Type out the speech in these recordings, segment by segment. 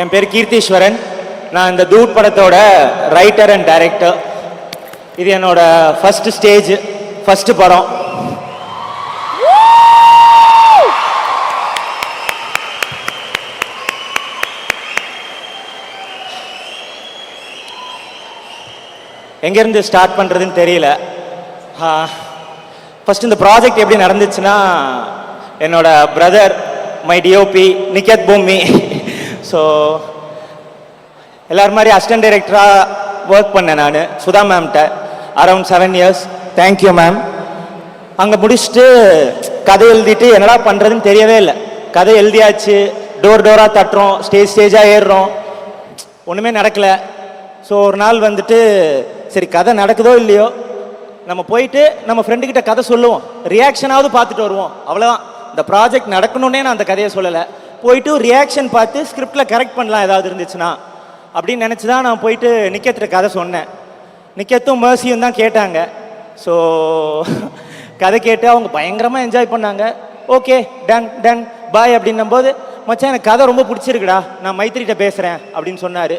என் பேர் கீர்த்தீஸ்வரன். நான் இந்த தூட் படத்தோட ரைட்டர் அண்ட் டைரக்டர். இது என்னோட ஃபர்ஸ்ட் ஸ்டேஜ், ஃபர்ஸ்ட் படம். எங்கேருந்து ஸ்டார்ட் பண்ணுறதுன்னு தெரியல. ஃபர்ஸ்ட் இந்த ப்ராஜெக்ட் எப்படி நடந்துச்சுன்னா, என்னோட பிரதர் மை டிஓபி நிக்கத் பூமி, ஸோ எல்லாரும் மாதிரி அசிஸ்டன்ட் டைரக்டராக ஒர்க் பண்ணேன் நான் சுதா மேம்கிட்ட அரௌண்ட் 7 years. Thank you ma'am. அங்கே முடிச்சுட்டு கதை எழுதிட்டு என்னடா பண்ணுறதுன்னு தெரியவே இல்லை. கதை எழுதியாச்சு, டோராக தட்டுறோம், ஸ்டேஜாக ஏறுறோம், ஒன்றுமே நடக்கலை. ஸோ ஒரு நாள் வந்துட்டு சரி கதை நடக்குதோ இல்லையோ, நம்ம போயிட்டு நம்ம ஃப்ரெண்டுக்கிட்ட கதை சொல்லுவோம், ரியாக்ஷனாவது பார்த்துட்டு வருவோம், அவ்வளோதான். இந்த ப்ராஜெக்ட் நடக்கணுன்னே நான் அந்த கதையை சொல்லலை. போயிட்டு ரியாக்ஷன் பார்த்து ஸ்கிரிப்டில் கரெக்ட் பண்ணலாம் ஏதாவது இருந்துச்சுன்னா அப்படின்னு நினச்சி தான் நான் போயிட்டு நிக்கத்திட்ட கதை சொன்னேன். நிக்கத்தும் மேர்சியும் தான் கேட்டாங்க. ஸோ கதை கேட்டு அவங்க பயங்கரமாக என்ஜாய் பண்ணாங்க. ஓகே டன் டன் பாய் அப்படின்னும்போது, மச்சான் எனக்கு கதை ரொம்ப பிடிச்சிருக்குடா, நான் மைத்திரிகிட்ட பேசுகிறேன் அப்படின்னு சொன்னார்.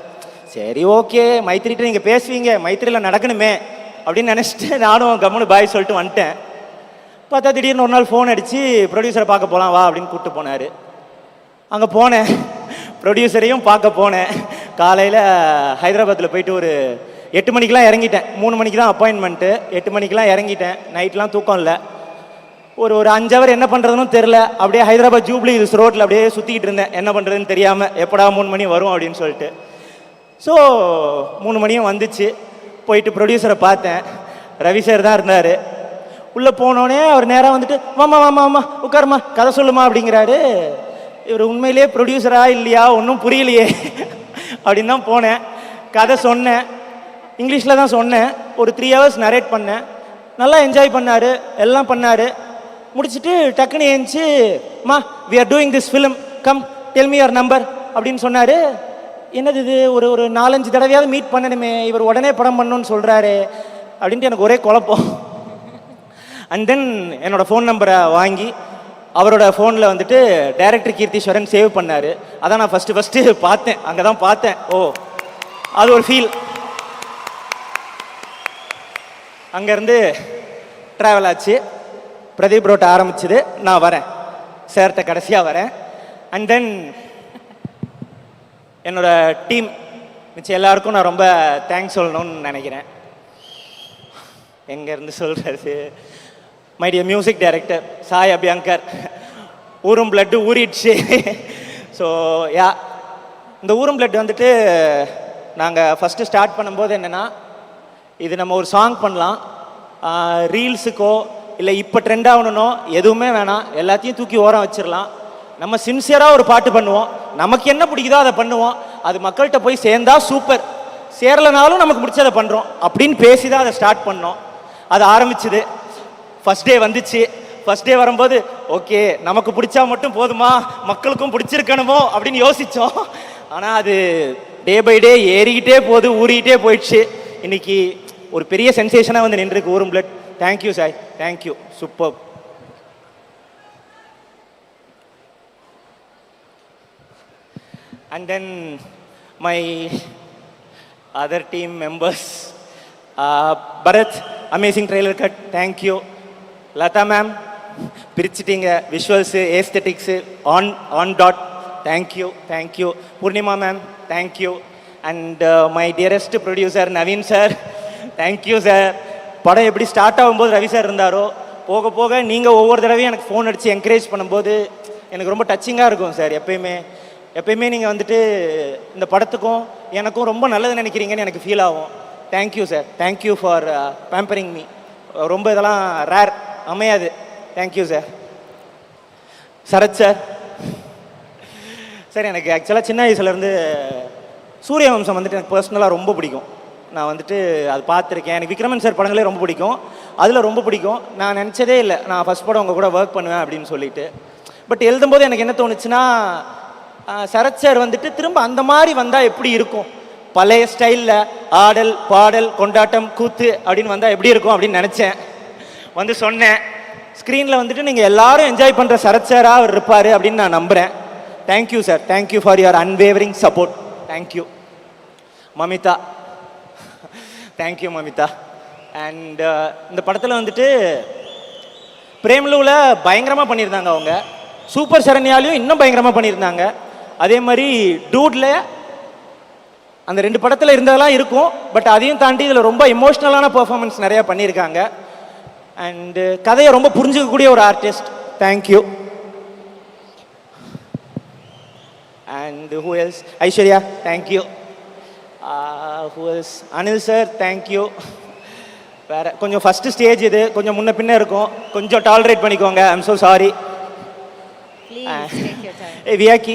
சரி ஓகே, மைத்திரிகிட்ட நீங்கள் பேசுவீங்க, மைத்திரியில் நடக்கணுமே அப்படின்னு நினச்சிட்டு நானும் கம்முன்னு பாய் சொல்லிட்டு வந்துட்டேன். பார்த்தா திடீர்னு ஒரு நாள் ஃபோன் அடித்து ப்ரொடியூசரை பார்க்க போகலாம் வா அப்படின்னு கூப்பிட்டு போனார். அங்கே போனேன், ப்ரொடியூசரையும் பார்க்க போனேன். காலையில் ஹைதராபாத்தில் போயிட்டு ஒரு 8 மணிக்கெலாம் இறங்கிட்டேன். 3 மணிக்கு தான் அப்பாயின்மெண்ட்டு. 8 மணிக்கெலாம் இறங்கிட்டேன். நைட்லாம் தூக்கம் இல்லை. ஒரு 5 hour என்ன பண்ணுறதுன்னு தெரில. அப்படியே ஹைதராபாத் ஜூப்ளி ஹில்ஸ் ரோட்டில் அப்படியே சுற்றிக்கிட்டு இருந்தேன், என்ன பண்ணுறதுன்னு தெரியாமல். எப்படா 3 மணி வரும் அப்படின்னு சொல்லிட்டு. ஸோ 3 மணியும் வந்துச்சு. போயிட்டு ப்ரொடியூசரை பார்த்தேன். ரவி சார் தான் இருந்தார். உள்ளே போனோடனே அவர் நேராக வந்துட்டு வாமா வாமா வாமா உட்காருமா கதை சொல்லுமா அப்படிங்கிறாரு. இவர் உண்மையிலேயே ப்ரொடியூசரா இல்லையா ஒன்றும் புரியலையே அப்படின்னு தான் போனேன். கதை சொன்னேன், இங்கிலீஷில் தான் சொன்னேன். ஒரு 3 hours நரேட் பண்ணேன். நல்லா என்ஜாய் பண்ணார், எல்லாம் பண்ணார். முடிச்சுட்டு டக்குன்னு ஏஞ்சி மா we are doing this film, come tell me your number அப்படின்னு சொன்னார். என்னது இது, ஒரு 4-5 தடவையாவது மீட் பண்ணணுமே, இவர் உடனே படம் பண்ணணும்னு சொல்கிறாரு அப்படின்ட்டு எனக்கு ஒரே குழப்பம். அண்ட் தென் என்னோடய ஃபோன் நம்பரை வாங்கி அவரோட ஃபோனில் வந்துட்டு டைரக்டர் கீர்த்தீஸ்வரன் சேவ் பண்ணார். அதான் நான் ஃபஸ்ட்டு பார்த்தேன், அங்கே தான் பார்த்தேன். ஓ அது ஒரு ஃபீல். அங்கேருந்து ட்ராவல் ஆச்சு, பிரதீப் ரோட்டை ஆரம்பிச்சுது. நான் வரேன் சார்கிட்ட, கடைசியாக வரேன். அண்ட் தென் என்னோட டீம் மிச்சம் எல்லாருக்கும் நான் ரொம்ப தேங்க்ஸ் சொல்லணும்னு நினைக்கிறேன். எங்கேருந்து சொல்கிறது, my dear music director Sai Abhyankar, ஊரும் பிளட்டு ஊறிடுச்சு. ஸோ யா, இந்த ஊரும் பிளட் வந்துட்டு நாங்கள் ஃபஸ்ட்டு ஸ்டார்ட் பண்ணும்போது என்னென்னா, இது நம்ம ஒரு சாங் பண்ணலாம், ரீல்ஸுக்கோ இல்லை இப்போ ட்ரெண்ட் ஆகணுன்னோ எதுவுமே வேணாம், எல்லாத்தையும் தூக்கி ஓரம் வச்சிடலாம், நம்ம சின்சியராக ஒரு பாட்டு பண்ணுவோம், நமக்கு என்ன பிடிக்குதோ அதை பண்ணுவோம், அது மக்கள்கிட்ட போய் சேர்ந்தா சூப்பர், சேரலைனாலும் நமக்கு பிடிச்சதை பண்ணுறோம் அப்படின்னு பேசி தான் அதை ஸ்டார்ட் பண்ணோம். அது ஆரம்பிச்சுது. ஃபஸ்ட் டே வந்துச்சு. ஃபஸ்ட் டே வரும்போது ஓகே நமக்கு பிடிச்சா மட்டும் போதுமா, மக்களுக்கும் பிடிச்சிருக்கணுமோ அப்படின்னு யோசித்தோம். ஆனால் அது டே பை டே ஏறிக்கிட்டே போகுது, ஊறிக்கிட்டே போயிடுச்சு. இன்னைக்கு ஒரு பெரிய சென்சேஷனாக வந்து நின்றுருக்கு ஊரும் blood. Thank you Sai, thank you, super. And then my other team members, Bharath amazing trailer cut, thank you. Latha ma'am பிரிச்சிட்டிங்க, visuals aesthetics on dot, thank you thank you. Poornima ma'am thank you. And my dearest producer Naveen sir, thank you sir. படம் எப்படி ஸ்டார்ட் ஆகும்போது Ravi sir இருந்தாரோ, போக போக நீங்கள் ஒவ்வொரு தடவையும் எனக்கு ஃபோன் அடித்து என்கரேஜ் பண்ணும்போது எனக்கு ரொம்ப டச்சிங்காக இருக்கும் சார். எப்பயுமே நீங்கள் வந்துட்டு இந்த படத்துக்கும் எனக்கும் ரொம்ப நல்லது நினைக்கிறீங்கன்னு எனக்கு ஃபீல் ஆகும். Thank you sir, thank you for pampering me. ரொம்ப இதெல்லாம் ரேர், அமையாது. Thank you sir. Sarath sir, sir எனக்கு ஆக்சுவலாக சின்ன வயசுலேருந்து சூரியவம்சம் வந்துட்டு எனக்கு பர்சனலாக ரொம்ப பிடிக்கும். நான் வந்துட்டு அது பார்த்துருக்கேன். எனக்கு விக்ரமன் சார் படங்களே ரொம்ப பிடிக்கும், அதில் ரொம்ப பிடிக்கும். நான் நினச்சதே இல்லை நான் ஃபஸ்ட் படம் உங்கள் கூட ஒர்க் பண்ணுவேன் அப்படின்னு சொல்லிட்டு. பட் எழுதும்போது எனக்கு என்ன தோணுச்சுன்னா, சரத் சார் வந்துட்டு திரும்ப அந்த மாதிரி வந்தால் எப்படி இருக்கும், பழைய ஸ்டைலில் ஆடல் பாடல் கொண்டாட்டம் கூத்து அப்படின்னு வந்தால் எப்படி இருக்கும் அப்படின்னு நினச்சேன். வந்து சொன்னேன், ஸ்க்ரீனில் வந்துட்டு நீங்கள் எல்லாரும் என்ஜாய் பண்ணுற சரத் சாராக அவர் இருப்பார் அப்படின்னு நான் நம்புகிறேன். Thank you sir, thank you for your unwavering support. Thank you. Mamitha, thank you Mamitha. And இந்த படத்தில் வந்துட்டு பிரேம்லுவில் பயங்கரமாக பண்ணியிருந்தாங்க அவங்க. சூப்பர் சரண்யாலையும் இன்னும் பயங்கரமாக பண்ணியிருந்தாங்க. அதே மாதிரி டூட்ல அந்த 2 படத்தில் இருந்ததெல்லாம் இருக்கும். பட் அதையும் தாண்டி இதில் ரொம்ப எமோஷ்னலான பெர்ஃபார்மன்ஸ் நிறையா பண்ணியிருக்காங்க. அண்டு கதையை ரொம்ப புரிஞ்சுக்கக்கூடிய ஒரு artist. Thank you. And who else? Aishwarya, thank you. Who else? Anil sir, thank you. வேறு கொஞ்சம் ஃபஸ்ட்டு ஸ்டேஜ் இது, கொஞ்சம் முன்ன பின்ன இருக்கும், கொஞ்சம் டாலரேட் பண்ணிக்கோங்க. I'm so sorry. Viyaki,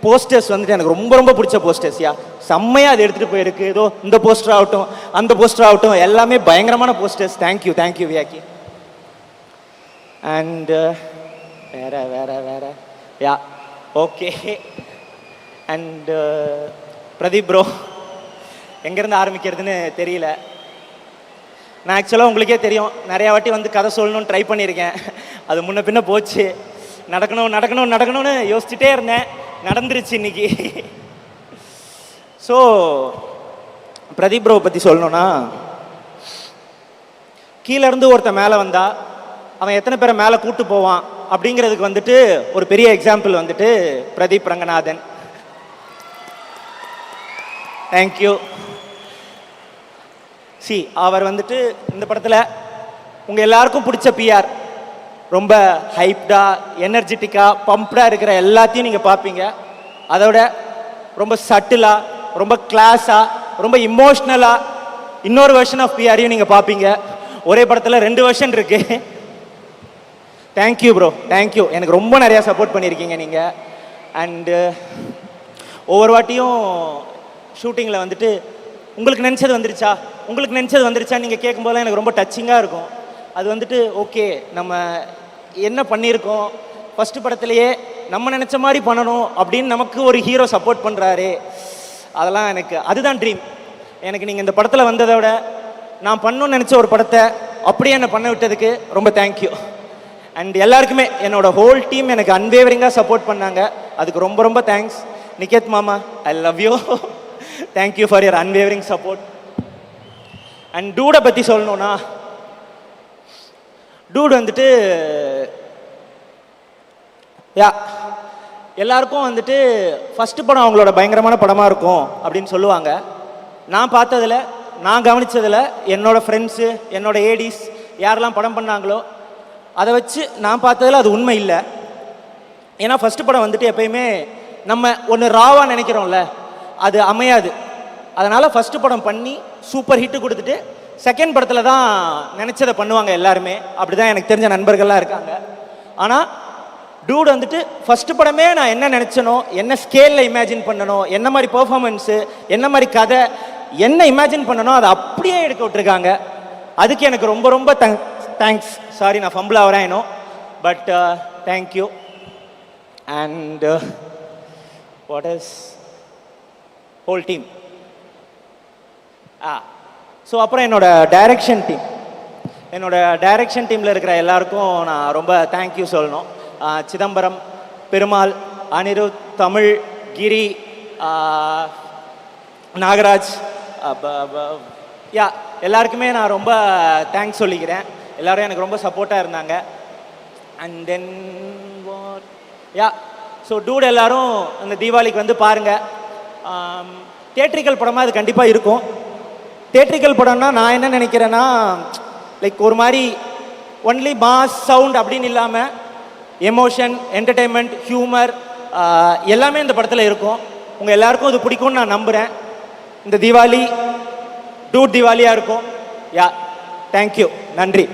posters வந்துட்டு எனக்கு ரொம்ப ரொம்ப பிடிச்ச போஸ்டர்ஸ். செம்மையாக அது எடுத்துகிட்டு போயிருக்கு. ஏதோ இந்த போஸ்டர் ஆகட்டும், அந்த போஸ்டர் ஆகட்டும், எல்லாமே பயங்கரமான posters. Thank you, thank you Viyaki. And வேற வேற வேற yeah okay. And Pradeep bro, எங்கேருந்து ஆரம்பிக்கிறதுன்னு தெரியல. நான் ஆக்சுவலாக உங்களுக்கே தெரியும், நிறையா வாட்டி வந்து கதை சொல்லணும்னு ட்ரை பண்ணியிருக்கேன். அது முன்ன பின்ன போச்சு. நடக்கணும் நடக்கணும் நடக்கணும்னு யோசிச்சுட்டே இருந்தேன். நடந்துருச்சு இன்னைக்கு. ஸோ பிரதீப் ப்ரோவை பற்றி சொல்லணும்னா, கீழேருந்து ஒருத்தன் மேலே வந்தா அவன் எத்தனை பேரை மேலே கூட்டு போவான் அப்படிங்கிறதுக்கு வந்துட்டு ஒரு பெரிய எக்ஸாம்பிள் வந்துட்டு பிரதீப் ரங்கநாதன். தேங்க்யூ. சி, அவர் வந்துட்டு இந்த படத்தில் உங்கள் எல்லாருக்கும் பிடிச்ச பிஆர், ரொம்ப ஹைப்டாக, எனர்ஜெட்டிக்காக, பம்ப்டாக இருக்கிற எல்லாத்தையும் நீங்கள் பார்ப்பீங்க. அதோட ரொம்ப சட்டிலாக, ரொம்ப கிளாஸாக, ரொம்ப இமோஷ்னலாக இன்னொரு வெர்ஷன் ஆஃப் பிஆரையும் நீங்கள் பார்ப்பீங்க. ஒரே படத்தில் 2 வெர்ஷன் இருக்குது. Thank you bro, thank you. எனக்கு ரொம்ப நிறையா சப்போர்ட் பண்ணியிருக்கீங்க நீங்கள். அண்டு ஒவ்வொரு வாட்டியும் ஷூட்டிங்கில் வந்துட்டு உங்களுக்கு நினச்சது வந்துருச்சா, உங்களுக்கு நினச்சது வந்துருச்சா நீங்கள் கேட்கும்போதெல்லாம் எனக்கு ரொம்ப டச்சிங்காக இருக்கும். அது வந்துட்டு ஓகே, நம்ம என்ன பண்ணியிருக்கோம், ஃபஸ்ட்டு படத்துலையே நம்ம நினச்ச மாதிரி பண்ணணும் அப்படின்னு நமக்கு ஒரு ஹீரோ சப்போர்ட் பண்ணுறாரு. அதெல்லாம் எனக்கு அதுதான் ட்ரீம். எனக்கு நீங்கள் இந்த படத்தில் வந்ததை விட நான் பண்ணணும்னு நினச்ச ஒரு படத்தை அப்படியே என்னை பண்ண விட்டதுக்கு ரொம்ப தேங்க்யூ. அண்ட் எல்லாருக்குமே என்னோட ஹோல் டீம் எனக்கு அன்வேவரிங்காக சப்போர்ட் பண்ணாங்க. அதுக்கு ரொம்ப ரொம்ப தேங்க்ஸ். நிகேத் மாமா, I love you. Thank you for your unwavering support. And டூடை பற்றி சொல்லணும்னா, டூட் வந்துட்டு எல்லாருக்கும் வந்துட்டு ஃபஸ்ட்டு படம் அவங்களோட பயங்கரமான படமாக இருக்கும் அப்படின்னு சொல்லுவாங்க. நான் பார்த்ததில், நான் கவனித்ததில், என்னோடய ஃப்ரெண்ட்ஸு, என்னோடய ஏடிஸ் யாரெல்லாம் படம் பண்ணாங்களோ அதை வச்சு நான் பார்த்ததில் அது உண்மை இல்லை. ஏன்னா ஃபஸ்ட்டு படம் வந்துட்டு எப்பயுமே நம்ம ஒன்று ராவாக நினைக்கிறோம்ல, அது அமையாது. அதனால் ஃபஸ்ட்டு படம் பண்ணி சூப்பர் ஹிட்டு கொடுத்துட்டு செகண்ட் படத்தில் தான் நினச்சதை பண்ணுவாங்க எல்லாருமே. அப்படி தான் எனக்கு தெரிஞ்ச நண்பர்கள்லாம் இருக்காங்க. ஆனால் டூட் வந்துட்டு ஃபஸ்ட்டு படமே நான் என்ன நினச்சனோ, என்ன ஸ்கேலில் இமேஜின் பண்ணனோ, என்ன மாதிரி பெர்ஃபார்மன்ஸு, என்ன மாதிரி கதை, என்ன இமேஜின் பண்ணனோ அதை அப்படியே எடுக்க விட்டுருக்காங்க. அதுக்கு எனக்கு ரொம்ப ரொம்ப தேங்க்ஸ். சாரி, நான் ஃபம்பிள் ஆகிறேன் இன்னும், but thank you. And what is whole team. So அப்புறம் என்னோட டைரக்ஷன் டீமில் இருக்கிற எல்லாருக்கும் நான் ரொம்ப தேங்க்யூ சொல்லணும். சிதம்பரம், பெருமாள், அனிருத், தமிழ், கிரி, நாகராஜ், எல்லாருக்குமே நான் ரொம்ப தேங்க்ஸ் சொல்லிக்கிறேன். எல்லோரும் எனக்கு ரொம்ப சப்போர்ட்டாக இருந்தாங்க. அண்ட் தென் ஸோ டூட் எல்லோரும் அந்த தீபாவளிக்கு வந்து பாருங்கள். தியேட்ரிக்கல் படமாக அது கண்டிப்பாக இருக்கும். தியேட்ரிக்கல் படம்னா நான் என்ன நினைக்கிறேன்னா, லைக் ஒரு மாதிரி ஒன்லி மாஸ் சவுண்ட் அப்படின்னு இல்லாமல் எமோஷன், என்டர்டெயின்மெண்ட், ஹியூமர் எல்லாமே இந்த படத்தில் இருக்கும். உங்கள் எல்லாருக்கும் இது பிடிக்கும்னு நான் நம்புகிறேன். இந்த தீபாவளி டூட் தீபாவளியாக இருக்கும். தேங்க்யூ, நன்றி.